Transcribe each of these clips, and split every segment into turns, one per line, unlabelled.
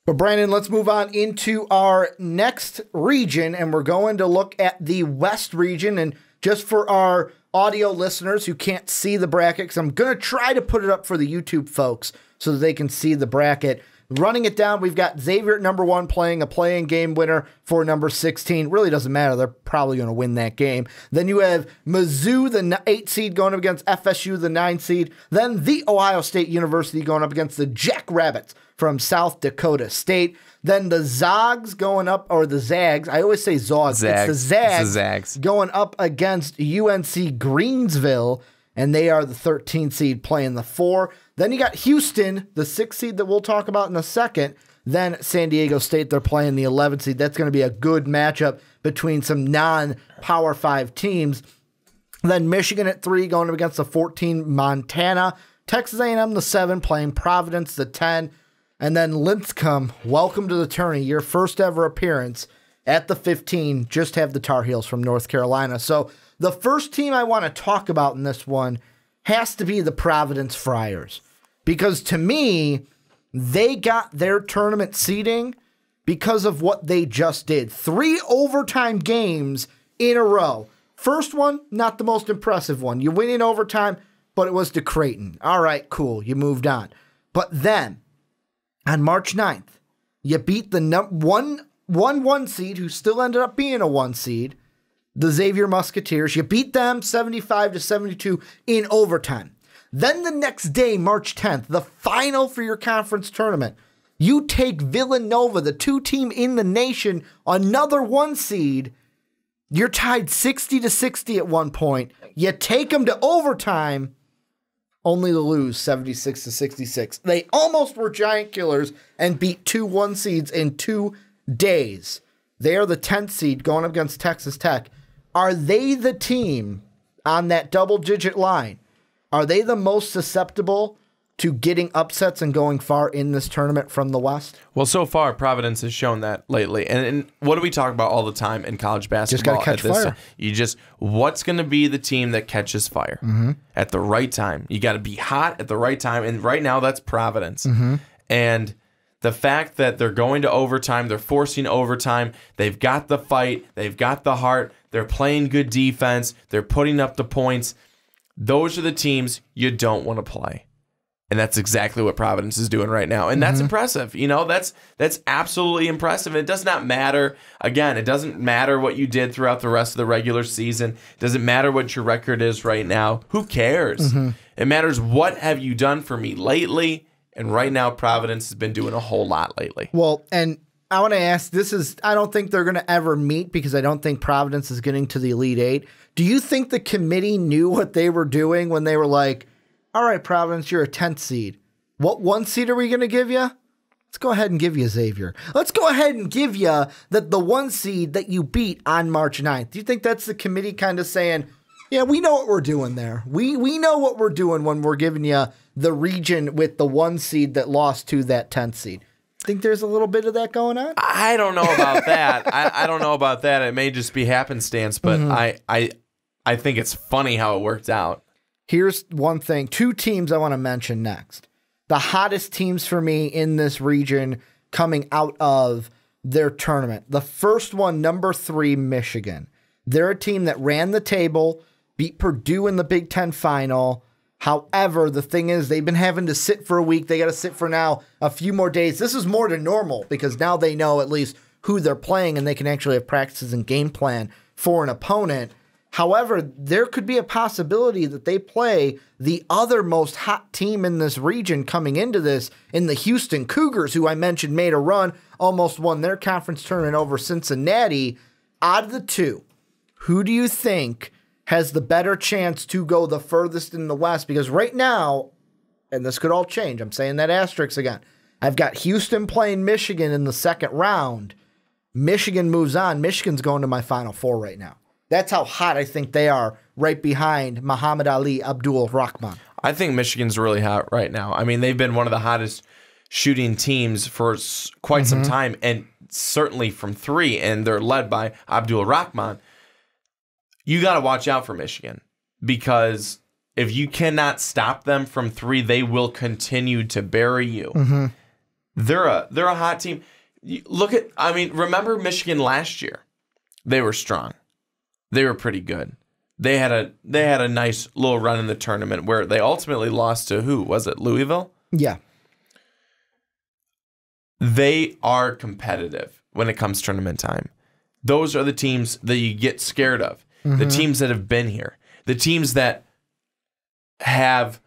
But Brandon, let's move on into our next region, and we're going to look at the West region. And just for our audio listeners who can't see the bracket, because I'm going to try to put it up for the YouTube folks so that they can see the bracket. Running it down, we've got Xavier at number 1 playing a play-in game winner for number 16. Really doesn't matter. They're probably going to win that game. Then you have Mizzou, the 8 seed, going up against FSU, the 9 seed. Then the Ohio State University going up against the Jackrabbits from South Dakota State. Then the Zags going up, or the Zags. I always say Zogs.
Zags.
It's the Zags,
It's the Zags
going up against UNC Greensville, and they are the 13 seed playing the 4. Then you got Houston, the 6 seed that we'll talk about in a second. Then San Diego State, they're playing the 11 seed. That's going to be a good matchup between some non-Power 5 teams. Then Michigan at 3 going up against the 14 Montana. Texas A&M the 7 playing Providence the 10. And then Linscomb, welcome to the tourney, your first ever appearance at the 15. Just have the Tar Heels from North Carolina. So the first team I want to talk about in this one has to be the Providence Friars. Because to me, they got their tournament seeding because of what they just did. 3 overtime games in a row. First one, not the most impressive one. You win in overtime, but it was to Creighton. All right, cool. You moved on. But then, on March 9th, you beat the 1 seed, who still ended up being a 1 seed, the Xavier Musketeers. You beat them 75-72 in overtime. Then the next day, March 10th, the final for your conference tournament, you take Villanova, the 2 team in the nation, another 1 seed. You're tied 60-60 at one point. You take them to overtime, only to lose 76-66. They almost were giant killers and beat 2 1 seeds in 2 days. They are the 10th seed going up against Texas Tech. Are they the team on that double-digit line? Are they the most susceptible to getting upsets and going far in this tournament from the West?
Well, so far, Providence has shown that lately. And what do we talk about all the time in college basketball?
Just got to catch fire.
What's going to be the team that catches fire at the right time? You got to be hot at the right time. And right now, that's Providence. And the fact that they're going to overtime, they're forcing overtime, they've got the fight, they've got the heart, they're playing good defense, they're putting up the points. Those are the teams you don't want to play. And that's exactly what Providence is doing right now. And that's impressive. You know, that's absolutely impressive. It does not matter. Again, it doesn't matter what you did throughout the rest of the regular season. It doesn't matter what your record is right now. Who cares? It matters what have you done for me lately. And right now, Providence has been doing a whole lot lately.
Well, and I want to ask, I don't think they're going to ever meet because I don't think Providence is getting to the Elite Eight. Do you think the committee knew what they were doing when they were like, all right, Providence, you're a 10th seed. What 1 seed are we going to give you? Let's go ahead and give you Xavier. Let's go ahead and give you the 1 seed that you beat on March 9th. Do you think that's the committee kind of saying, yeah, we know what we're doing there. We know what we're doing when we're giving you the region with the 1 seed that lost to that 10th seed? Think there's a little bit of that going on?
I don't know about that. I don't know about that. It may just be happenstance, but I think it's funny how it worked out.
Here's one thing. 2 teams I want to mention next. The hottest teams for me in this region coming out of their tournament. The first one, number 3, Michigan. They're a team that ran the table, beat Purdue in the Big Ten final. However, the thing is, they've been having to sit for a week. They got to sit for now a few more days. This is more than normal because now they know at least who they're playing and they can actually have practices and game plan for an opponent. However, there could be a possibility that they play the other most hot team in this region coming into this in the Houston Cougars, who I mentioned made a run, almost won their conference tournament over Cincinnati. Out of the 2, who do you think has the better chance to go the furthest in the West? Because right now, and this could all change, I'm saying that asterisk again, I've got Houston playing Michigan in the second round. Michigan moves on. Michigan's going to my Final Four right now. That's how hot I think they are, right behind Muhammad Ali Abdul-Rahman.
I think Michigan's really hot right now. I mean, they've been one of the hottest shooting teams for quite some time, and certainly from 3, and they're led by Abdul-Rahman. You got to watch out for Michigan because if you cannot stop them from 3, they will continue to bury you. They're a hot team. Remember Michigan last year? They were strong. They were pretty good. They had a nice little run in the tournament where they ultimately lost to who? Was it Louisville?
Yeah.
They are competitive when it comes tournament time. Those are the teams that you get scared of. The teams that have been here. The teams that have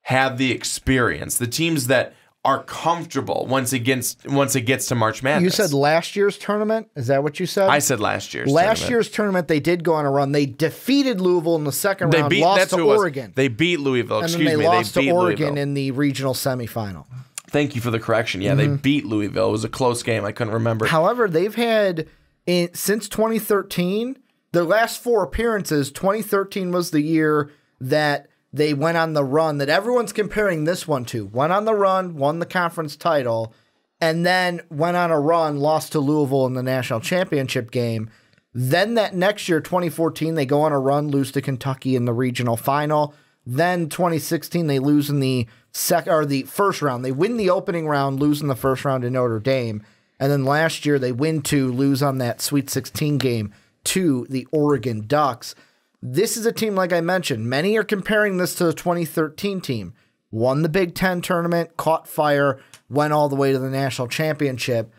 the experience. The teams that are comfortable once it gets to March Madness.
You said last year's tournament? Is that what you said?
I said last year's
tournament.
Last
year's tournament, they did go on a run. They defeated Louisville in the second round, lost to Oregon.
They beat Louisville,
and then they lost to Oregon in the regional semifinal.
Thank you for the correction. Yeah, they beat Louisville. It was a close game. I couldn't remember.
However, they've had, since 2013, their last 4 appearances, 2013 was the year that they went on the run that everyone's comparing this one to. Went on the run, won the conference title, and then went on a run, lost to Louisville in the national championship game. Then that next year, 2014, they go on a run, lose to Kentucky in the regional final. Then 2016, they lose in the first round. They win the opening round, lose in the first round to Notre Dame. And then last year, they lose on that Sweet 16 game to the Oregon Ducks. This is a team, like I mentioned, many are comparing this to the 2013 team. Won the Big Ten tournament, caught fire, went all the way to the national championship.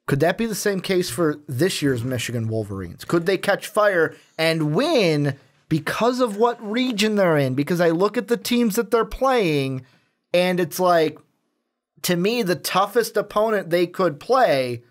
Could that be the same case for this year's Michigan Wolverines? Could they catch fire and win because of what region they're in? Because I look at the teams that they're playing, and it's like, to me, the toughest opponent they could play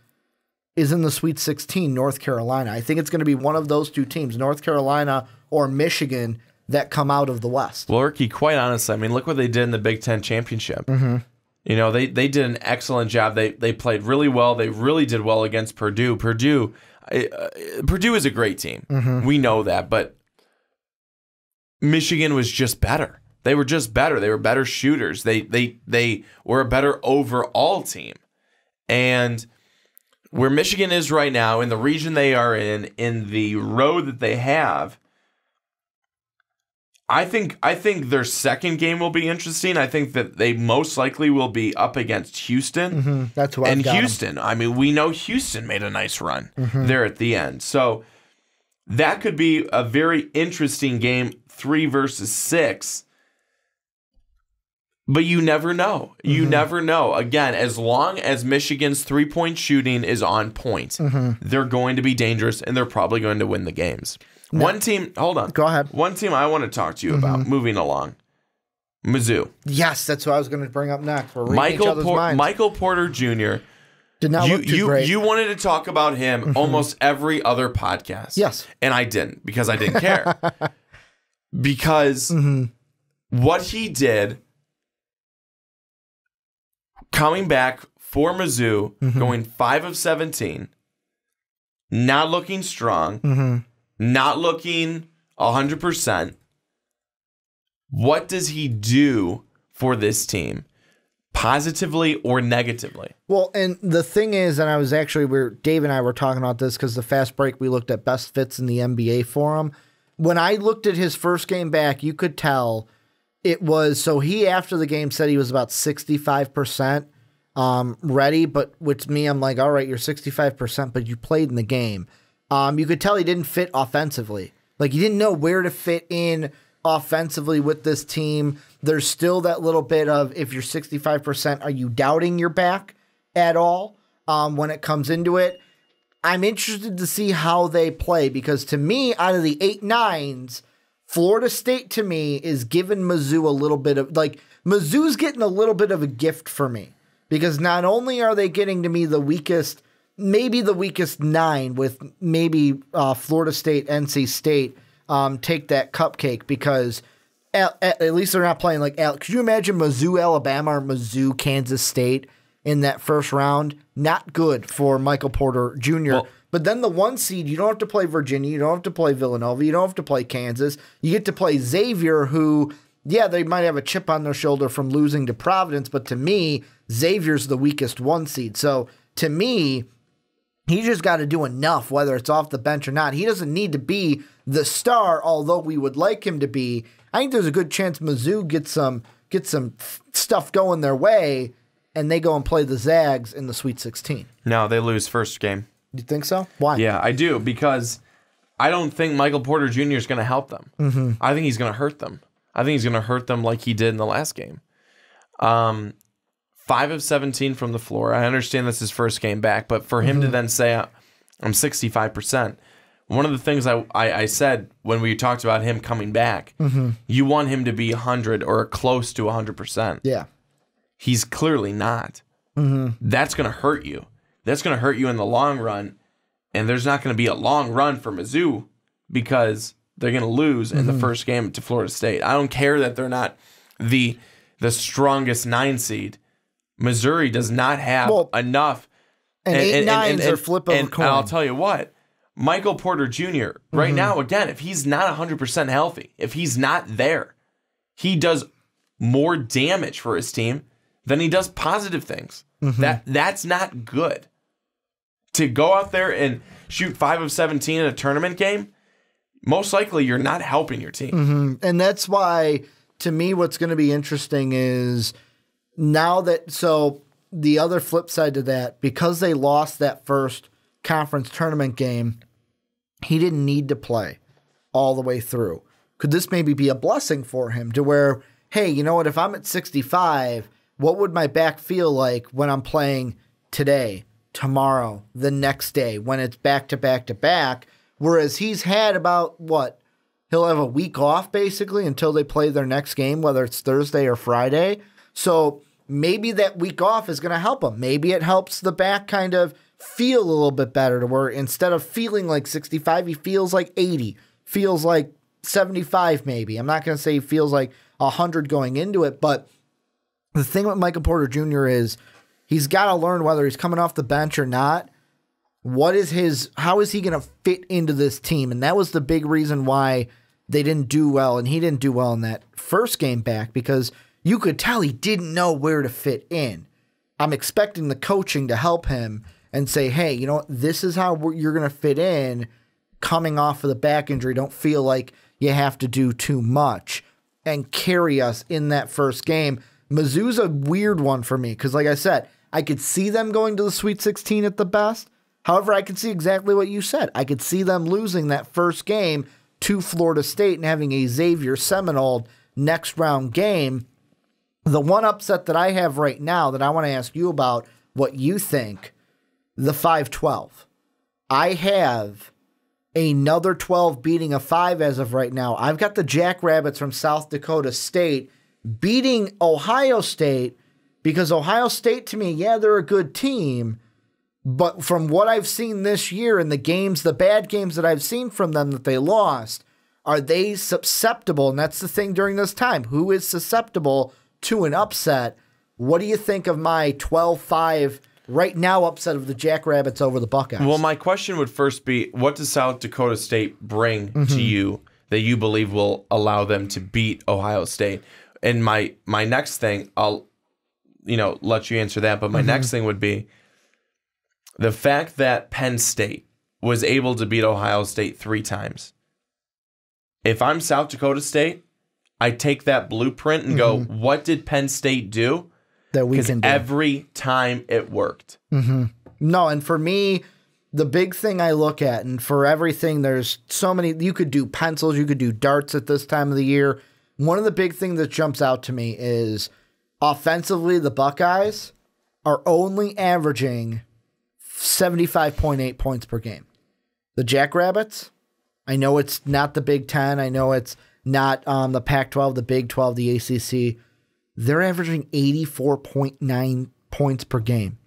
is in the Sweet 16, North Carolina. I think it's going to be one of those two teams, North Carolina or Michigan, that come out of the West.
Well, Ricky, quite honestly, look what they did in the Big Ten championship. You know, they did an excellent job. They played really well. They really did well against Purdue. Purdue is a great team. We know that, but Michigan was just better. They were just better. They were better shooters. They were a better overall team. And where Michigan is right now, in the region they are in the road that they have, I think their second game will be interesting. I think that they most likely will be up against Houston.
That's what.
And Houston, we know Houston made a nice run there at the end. So that could be a very interesting game, 3 versus 6. But you never know. You never know. Again, as long as Michigan's 3-point shooting is on point, they're going to be dangerous, and they're probably going to win the games.
No.
One team, hold on.
Go ahead.
One team I want to talk to you about, moving along. Mizzou.
Yes, that's what I was going to bring up next. We're
Michael Porter Jr.
Did not look too great.
You wanted to talk about him almost every other podcast.
Yes.
And I didn't, because I didn't care. Because what he did, coming back for Mizzou, going 5 of 17, not looking strong, not looking 100%. What does he do for this team, positively or negatively?
Well, and the thing is, and I was actually, Dave and I were talking about this because the fast break, we looked at best fits in the NBA for him. When I looked at his first game back, you could tell it was, so he, after the game, said he was about 65% ready, but with me, I'm like, all right, you're 65%, but you played in the game. You could tell he didn't fit offensively. Like, he didn't know where to fit in offensively with this team. There's still that little bit of, if you're 65%, are you doubting your back at all when it comes into it? I'm interested to see how they play, because to me, out of the 8-9s, Florida State to me is giving Mizzou a little bit of, like, Mizzou's getting a little bit of a gift for me, because not only are they getting to me the weakest, maybe the weakest 9, with maybe Florida State, NC State take that cupcake, because at least they're not playing like, could you imagine Mizzou, Alabama, or Mizzou, Kansas State in that first round? Not good for Michael Porter Jr. Well, but then the 1 seed, you don't have to play Virginia, you don't have to play Villanova, you don't have to play Kansas. You get to play Xavier, who, yeah, they might have a chip on their shoulder from losing to Providence, but to me, Xavier's the weakest 1 seed. So to me, he just got to do enough, whether it's off the bench or not. He doesn't need to be the star, although we would like him to be. I think there's a good chance Mizzou gets some stuff going their way. and they go and play the Zags in the Sweet 16.
No, they lose first game.
You think so? Why?
Yeah, I do, because I don't think Michael Porter Jr. is going to help them. Mm-hmm. I think he's going to hurt them. I think he's going to hurt them like he did in the last game. 5 of 17 from the floor. I understand that's his first game back, but for him to then say, I'm 65%, one of the things I said when we talked about him coming back, you want him to be 100 or close to 100%.
Yeah.
He's clearly not. That's going to hurt you. That's going to hurt you in the long run, and there's not going to be a long run for Mizzou because they're going to lose in the first game to Florida State. I don't care that they're not the strongest 9 seed. Missouri does not have enough.
And 8-9s are flip of a coin.
And I'll tell you what, Michael Porter Jr., right now, again, if he's not 100% healthy, if he's not there, he does more damage for his team than he does positive things. That's not good. To go out there and shoot 5 of 17 in a tournament game, most likely you're not helping your team.
And that's why, to me, what's going to be interesting is now that, so the other flip side to that, because they lost that first conference tournament game, he didn't need to play all the way through. Could this maybe be a blessing for him to where, hey, you know what, if I'm at 65, what would my back feel like when I'm playing today, tomorrow, the next day, when it's back to back to back? Whereas he's had about, he'll have a week off basically until they play their next game, whether it's Thursday or Friday. So maybe that week off is going to help him. Maybe it helps the back kind of feel a little bit better to where instead of feeling like 65, he feels like 80, feels like 75 maybe. I'm not going to say he feels like 100 going into it, but the thing with Michael Porter Jr. is he's got to learn whether he's coming off the bench or not. How is he going to fit into this team? And that was the big reason why they didn't do well, and he didn't do well in that first game back, because you could tell he didn't know where to fit in. I'm expecting the coaching to help him and say, hey, you know what, this is how you're going to fit in coming off of the back injury. Don't feel like you have to do too much and carry us in that first game. Mizzou's a weird one for me because, like I said, I could see them going to the Sweet 16 at the best. However, I could see exactly what you said. I could see them losing that first game to Florida State and having a Xavier Seminole next round game. The one upset that I have right now that I want to ask you about what you think, the 5-12. I have another 12 beating a 5 as of right now. I've got the Jackrabbits from South Dakota State beating Ohio State because Ohio State, to me, yeah, they're a good team, but from what I've seen this year in the games, the bad games that I've seen from them that they lost, are they susceptible? And that's the thing during this time. Who is susceptible to an upset? What do you think of my 12-5 right now upset of the Jackrabbits over the Buckeyes?
Well, my question would first be, what does South Dakota State bring to you that you believe will allow them to beat Ohio State? And my next thing, I'll let you answer that, but my next thing would be the fact that Penn State was able to beat Ohio State 3 times. If I'm South Dakota State, I take that blueprint and go, what did Penn State do?
That we can do.
Every time it worked.
No, and for me, the big thing I look at, and for everything, there's so many, you could do pencils, you could do darts at this time of the year. One of the big things that jumps out to me is offensively, the Buckeyes are only averaging 75.8 points per game. The Jackrabbits, I know it's not the Big Ten. I know it's not the Pac-12, the Big 12, the ACC. They're averaging 84.9 points per game.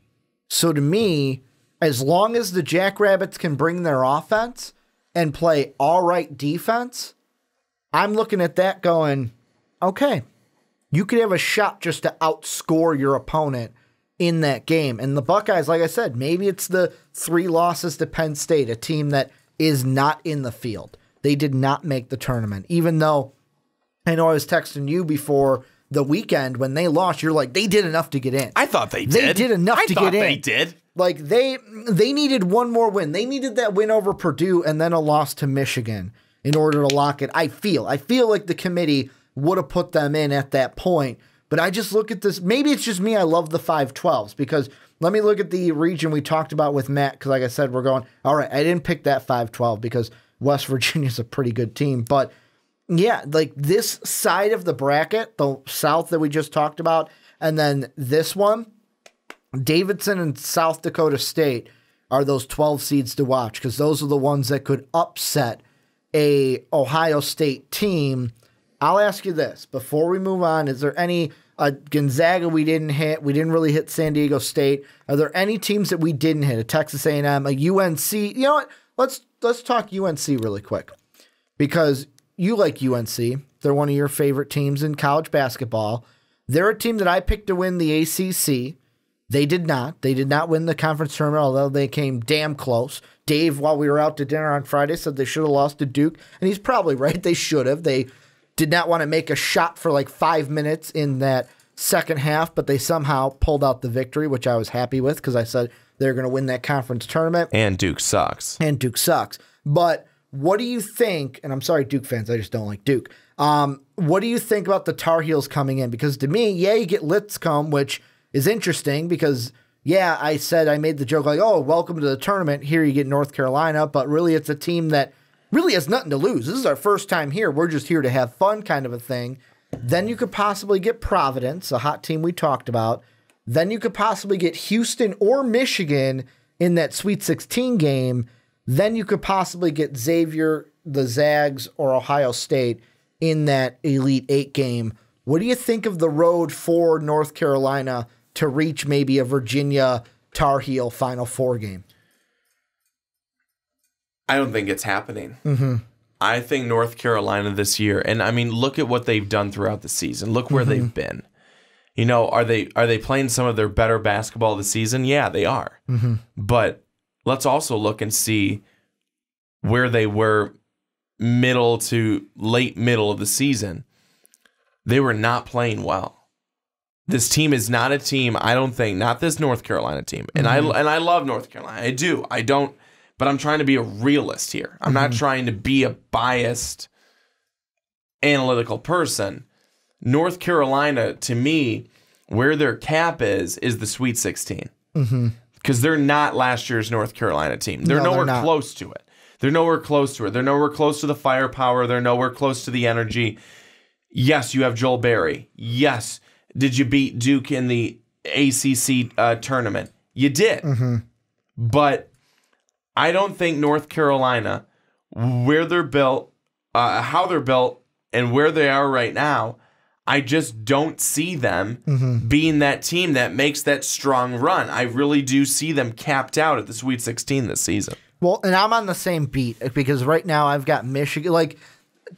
So to me, as long as the Jackrabbits can bring their offense and play all right defense, I'm looking at that going, okay, you could have a shot just to outscore your opponent in that game. And the Buckeyes, like I said, maybe it's the 3 losses to Penn State, a team that is not in the field. They did not make the tournament, even though I know I was texting you before the weekend when they lost. You're like, they did enough to get in.
I thought they did.
They did enough to get in.
They did.
Like they needed one more win. They needed that win over Purdue and then a loss to Michigan in order to lock it. I feel like the committee would have put them in at that point. But I just look at this. Maybe it's just me. I love the 5-12s because let me look at the region we talked about with Matt. Because like I said, we're going, all right, I didn't pick that 5-12 because West Virginia's a pretty good team. But yeah, like this side of the bracket, the South that we just talked about, and then this one, Davidson and South Dakota State are those 12 seeds to watch because those are the ones that could upset a Ohio State team. I'll ask you this before we move on. Is there any Gonzaga we didn't hit? We didn't really hit San Diego State. Are there any teams that we didn't hit? A Texas A&M, a UNC? You know what? Let's talk UNC really quick because you like UNC. They're one of your favorite teams in college basketball. They're a team that I picked to win the ACC. They did not. They did not win the conference tournament, although they came damn close. Dave, while we were out to dinner on Friday, said they should have lost to Duke, and he's probably right. They should have. They did not want to make a shot for like 5 minutes in that second half, but they somehow pulled out the victory, which I was happy with because I said they're going to win that conference tournament.
And Duke sucks.
But what do you think, and I'm sorry, Duke fans, I just don't like Duke. What do you think about the Tar Heels coming in? Because to me, yeah, you get Lipscomb, which is interesting because, yeah, I said I made the joke like, oh, welcome to the tournament. Here you get North Carolina, but really it's a team that really has nothing to lose. This is our first time here. We're just here to have fun kind of a thing. Then you could possibly get Providence, a hot team we talked about. Then you could possibly get Houston or Michigan in that Sweet 16 game. Then you could possibly get Xavier, the Zags, or Ohio State in that Elite Eight game. What do you think of the road for North Carolina to reach maybe a Virginia Tar Heel Final Four game?
I don't think it's happening. I think North Carolina this year, and I mean, look at what they've done throughout the season. Look where they've been. You know, are they playing some of their better basketball this season? Yeah, they are. But let's also look and see where they were middle to late middle of the season. They were not playing well. This team is not a team, I don't think, not this North Carolina team. And I love North Carolina. I do. I don't, but I'm trying to be a realist here. I'm not trying to be a biased analytical person. North Carolina, to me, where their cap is the Sweet 16. Because they're not last year's North Carolina team. They're nowhere close to it. They're nowhere close to it. They're nowhere close to the firepower. They're nowhere close to the energy. Yes, you have Joel Berry. Yes. Did you beat Duke in the ACC tournament? You did. But I don't think North Carolina, where they're built, how they're built, and where they are right now, I just don't see them being that team that makes that strong run. I really do see them capped out at the Sweet 16 this season.
Well, and I'm on the same beat because right now I've got Michigan. Like,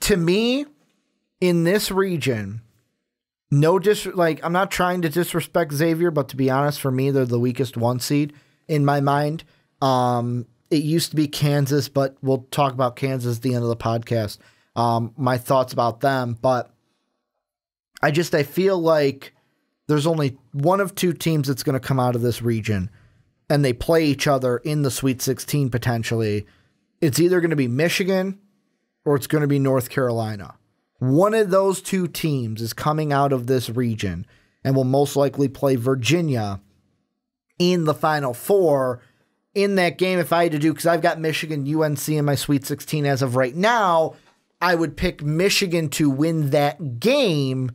to me, in this region, I'm not trying to disrespect Xavier, but to be honest, for me, they're the weakest 1 seed in my mind. It used to be Kansas, but we'll talk about Kansas at the end of the podcast. My thoughts about them, but I feel like there's only one of 2 teams that's going to come out of this region, and they play each other in the Sweet 16 potentially. It's either going to be Michigan or it's going to be North Carolina. One of those 2 teams is coming out of this region and will most likely play Virginia in the Final Four. In that game, if I had to do, because I've got Michigan, UNC in my Sweet 16 as of right now, I would pick Michigan to win that game.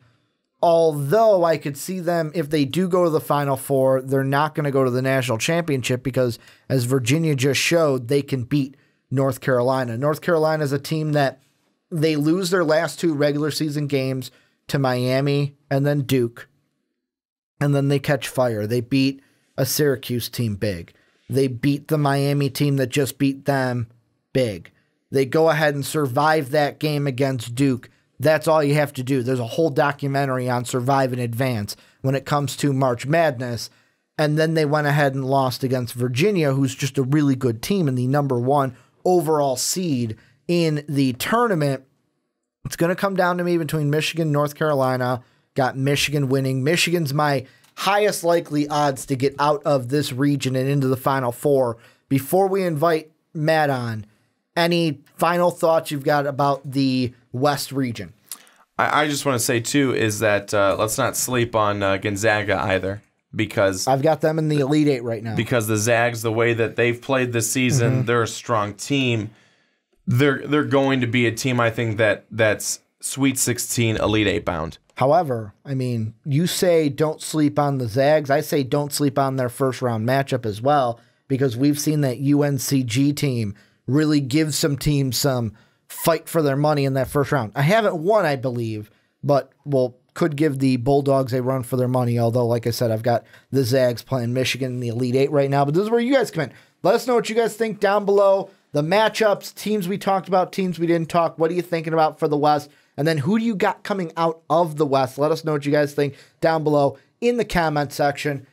Although I could see them, if they do go to the Final Four, they're not going to go to the national championship because, as Virginia just showed, they can beat North Carolina. North Carolina is a team that they lose their last 2 regular season games to Miami and then Duke, and then they catch fire. They beat a Syracuse team big. They beat the Miami team that just beat them big. They go ahead and survive that game against Duke. That's all you have to do. There's a whole documentary on Survive in Advance when it comes to March Madness. And then they went ahead and lost against Virginia, who's just a really good team and the number 1 overall seed in the tournament. It's going to come down to me between Michigan and North Carolina. Got Michigan winning. Michigan's my highest likely odds to get out of this region and into the Final Four. Before we invite Matt on, any final thoughts you've got about the West region?
I just want to say, too, is that let's not sleep on Gonzaga either, because
I've got them in the Elite Eight right now.
Because the Zags, the way that they've played this season, they're a strong team. They're going to be a team, I think, that's Sweet 16 Elite Eight bound.
However, I mean, you say don't sleep on the Zags. I say don't sleep on their first-round matchup as well, because we've seen that UNCG team really give some teams some fight for their money in that first round. I haven't won, I believe, but could give the Bulldogs a run for their money, although, like I said, I've got the Zags playing Michigan in the Elite Eight right now. But this is where you guys come in. Let us know what you guys think down below. The matchups, teams we talked about, teams we didn't talk. What are you thinking about for the West? And then who do you got coming out of the West? Let us know what you guys think down below in the comment section.